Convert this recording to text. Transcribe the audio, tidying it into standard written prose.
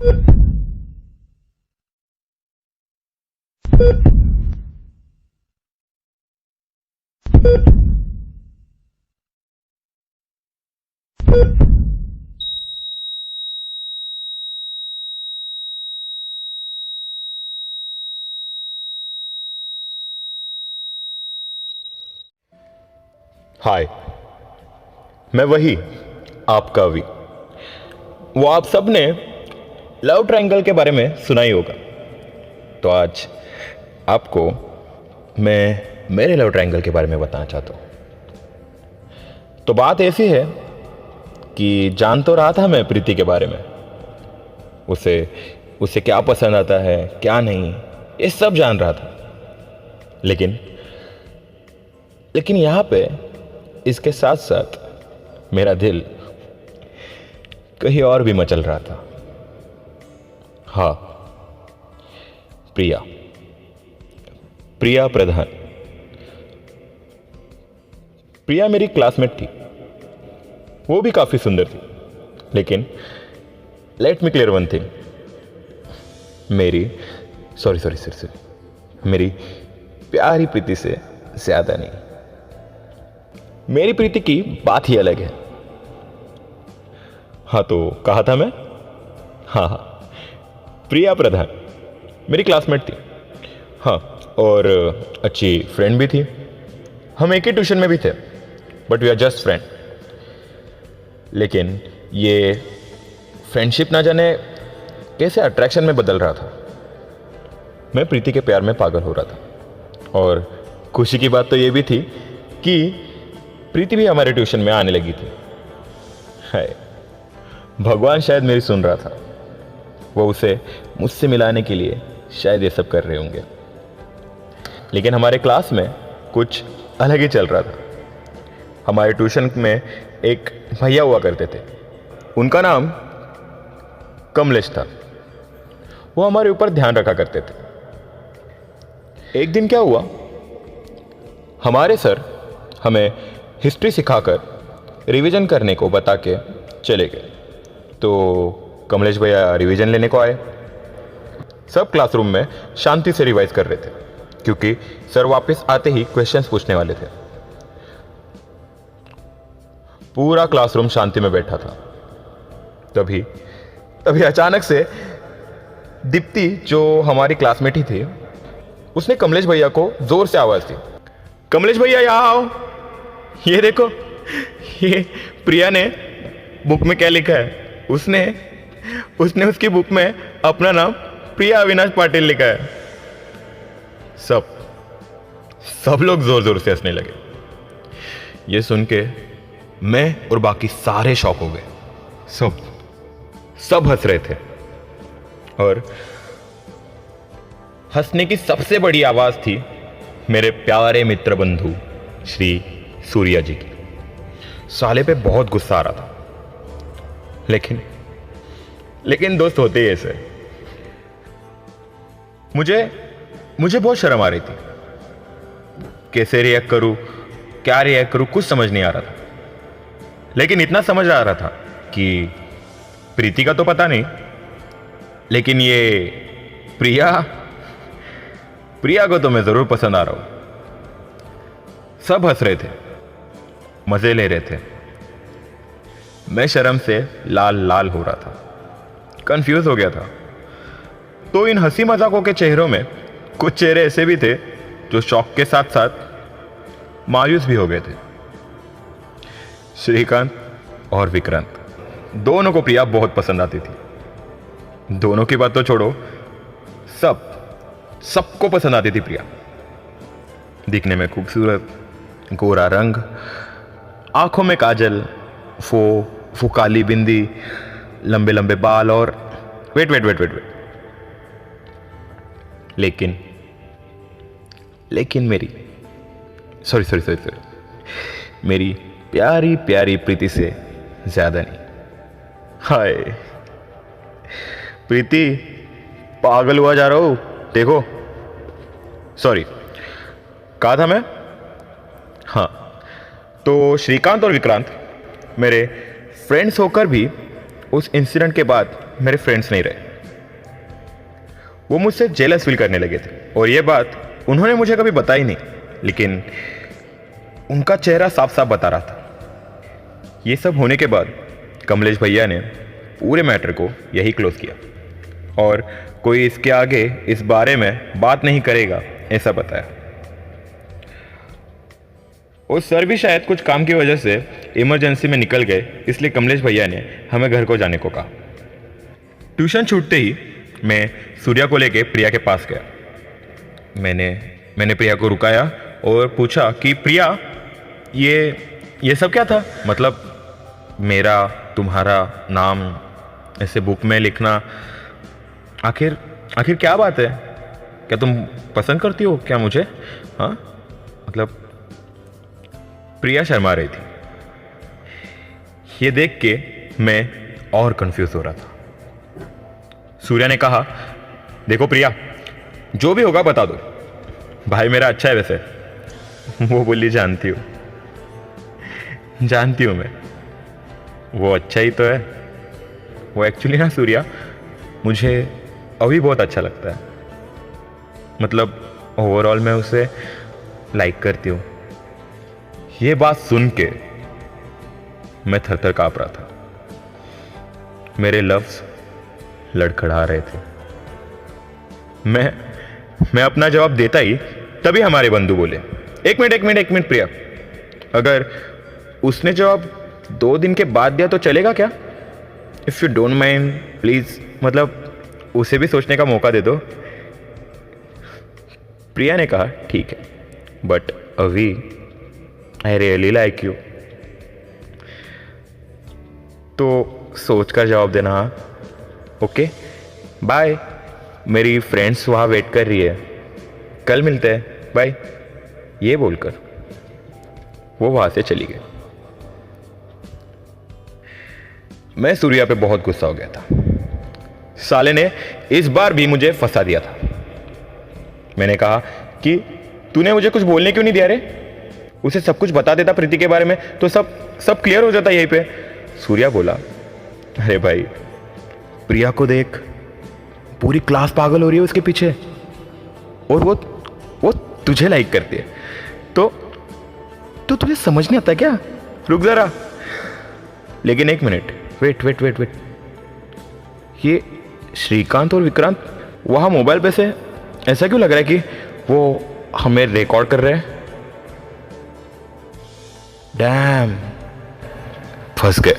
हाय, मैं वही आपका अभी। वो आप सब ने लव ट्रायंगल के बारे में सुना ही होगा। तो आज आपको मैं मेरे लव ट्रायंगल के बारे में बताना चाहता हूँ। तो बात ऐसी है कि जान तो रहा था मैं प्रीति के बारे में, उसे उसे क्या पसंद आता है क्या नहीं, ये सब जान रहा था। लेकिन यहाँ पे इसके साथ साथ मेरा दिल कहीं और भी मचल रहा था। हाँ, प्रिया प्रधान। प्रिया मेरी क्लासमेट थी, वो भी काफी सुंदर थी। लेकिन let me clear one thing, मेरी मेरी प्यारी प्रीति से ज्यादा नहीं। मेरी प्रीति की बात ही अलग है। हाँ, तो कहा था मैं, हाँ, प्रिया प्रधान मेरी क्लासमेट थी। हाँ, और अच्छी फ्रेंड भी थी। हम एक ही ट्यूशन में भी थे, but we are just friend. लेकिन ये फ्रेंडशिप ना जाने कैसे अट्रैक्शन में बदल रहा था। मैं प्रीति के प्यार में पागल हो रहा था। और खुशी की बात तो ये भी थी कि प्रीति भी हमारे ट्यूशन में आने लगी थी। हाय, भगवान शायद मेरी सुन रहा था। वो उसे मुझसे मिलाने के लिए शायद ये सब कर रहे होंगे। लेकिन हमारे क्लास में कुछ अलग ही चल रहा था। हमारे ट्यूशन में एक भैया हुआ करते थे, उनका नाम कमलेश था। वो हमारे ऊपर ध्यान रखा करते थे। एक दिन क्या हुआ, हमारे सर हमें हिस्ट्री सिखाकर रिवीजन करने को बता के चले गए। तो कमलेश भैया रिवीजन लेने को आए। सब क्लासरूम में शांति से रिवाइज कर रहे थे, क्योंकि सर वापस आते ही क्वेश्चंस पूछने वाले थे। पूरा क्लासरूम शांति में बैठा था। तभी अचानक से दीप्ति, जो हमारी क्लासमेट ही थी, उसने कमलेश भैया को जोर से आवाज दी, कमलेश भैया यहाँ आओ। ये देखो, ये प्रिया ने बुक में क्या लिखा है। उसने उसकी बुक में अपना नाम प्रिया अविनाश पाटिल लिखा है। सब लोग जोर जोर से हंसने लगे। ये सुन के मैं और बाकी सारे शॉक हो गए। सब हंस रहे थे। और हंसने की सबसे बड़ी आवाज थी मेरे प्यारे मित्र बंधु श्री सूर्या जी की। साले पे बहुत गुस्सा आ रहा था। लेकिन दोस्त होते ही ऐसे। मुझे बहुत शर्म आ रही थी। कैसे रिएक्ट करूं, क्या रिएक्ट करूं, कुछ समझ नहीं आ रहा था। लेकिन इतना समझ आ रहा था कि प्रीति का तो पता नहीं, लेकिन ये प्रिया को तो मैं जरूर पसंद आ रहा हूं। सब हंस रहे थे, मजे ले रहे थे। मैं शर्म से लाल हो रहा था, कंफ्यूज हो गया था। तो इन हंसी मजाकों के चेहरों में कुछ चेहरे ऐसे भी थे जो शौक के साथ साथ मायूस भी हो गए थे। श्रीकांत और विक्रांत, दोनों को प्रिया बहुत पसंद आती थी। दोनों की बात तो छोड़ो, सबको पसंद आती थी प्रिया। दिखने में खूबसूरत, गोरा रंग, आंखों में काजल, वो काली बिंदी, लंबे लंबे बाल और वेट। लेकिन मेरी मेरी प्यारी प्रीति से ज्यादा नहीं। हाय प्रीति, पागल हुआ जा रहा हूं, देखो। सॉरी, कहा था मैं। हाँ, तो श्रीकांत और विक्रांत मेरे फ्रेंड्स होकर भी उस इंसिडेंट के बाद मेरे फ्रेंड्स नहीं रहे। वो मुझसे जेलस फील करने लगे थे। और ये बात उन्होंने मुझे कभी बताई नहीं, लेकिन उनका चेहरा साफ साफ बता रहा था। ये सब होने के बाद कमलेश भैया ने पूरे मैटर को यही क्लोज किया और कोई इसके आगे इस बारे में बात नहीं करेगा ऐसा बताया। और सर भी शायद कुछ काम की वजह से इमरजेंसी में निकल गए, इसलिए कमलेश भैया ने हमें घर को जाने को कहा। ट्यूशन छूटते ही मैं सूर्या को लेके प्रिया के पास गया। मैंने प्रिया को रुकाया और पूछा कि प्रिया, ये सब क्या था? मतलब मेरा तुम्हारा नाम ऐसे बुक में लिखना, आखिर क्या बात है? क्या तुम पसंद करती हो क्या मुझे? हाँ, मतलब प्रिया शर्मा रही थी। ये देख के मैं और कंफ्यूज हो रहा था। सूर्या ने कहा, देखो प्रिया, जो भी होगा बता दो, भाई मेरा अच्छा है वैसे। वो बोली, जानती हूँ मैं, वो अच्छा ही तो है। वो एक्चुअली ना सूर्या, मुझे अभी बहुत अच्छा लगता है। मतलब ओवरऑल मैं उसे लाइक करती हूँ। ये बात सुन के मैं थर-थर काँप रहा था। मेरे लफ्ज़ लड़खड़ा रहे थे। मैं अपना जवाब देता ही तभी हमारे बंधु बोले, एक मिनट प्रिया, अगर उसने जवाब 2 दिन के बाद दिया तो चलेगा क्या? If you don't mind please, मतलब उसे भी सोचने का मौका दे दो। प्रिया ने कहा, ठीक है, बट अभी आई रियली लाइक यू, तो सोच कर जवाब देना। हाँ, ओके, बाय, मेरी फ्रेंड्स वहाँ वेट कर रही है, कल मिलते हैं, बाय। ये बोलकर वो वहाँ से चली गई। मैं सूर्या पे बहुत गुस्सा हो गया था। साले ने इस बार भी मुझे फंसा दिया था। मैंने कहा कि तूने मुझे कुछ बोलने क्यों नहीं दिया रे? उसे सब कुछ बता देता प्रीति के बारे में तो सब क्लियर हो जाता यहीं पे। सूर्या बोला, अरे भाई, प्रिया को देख, पूरी क्लास पागल हो रही है उसके पीछे, और वो तुझे लाइक करती है, तो तुझे समझ नहीं आता क्या? रुक जरा। लेकिन एक मिनट, वेट, ये श्रीकांत और विक्रांत वहाँ मोबाइल पे से ऐसा क्यों लग रहा है कि वो हमें रिकॉर्ड कर रहे हैं? डैम, फंस गए।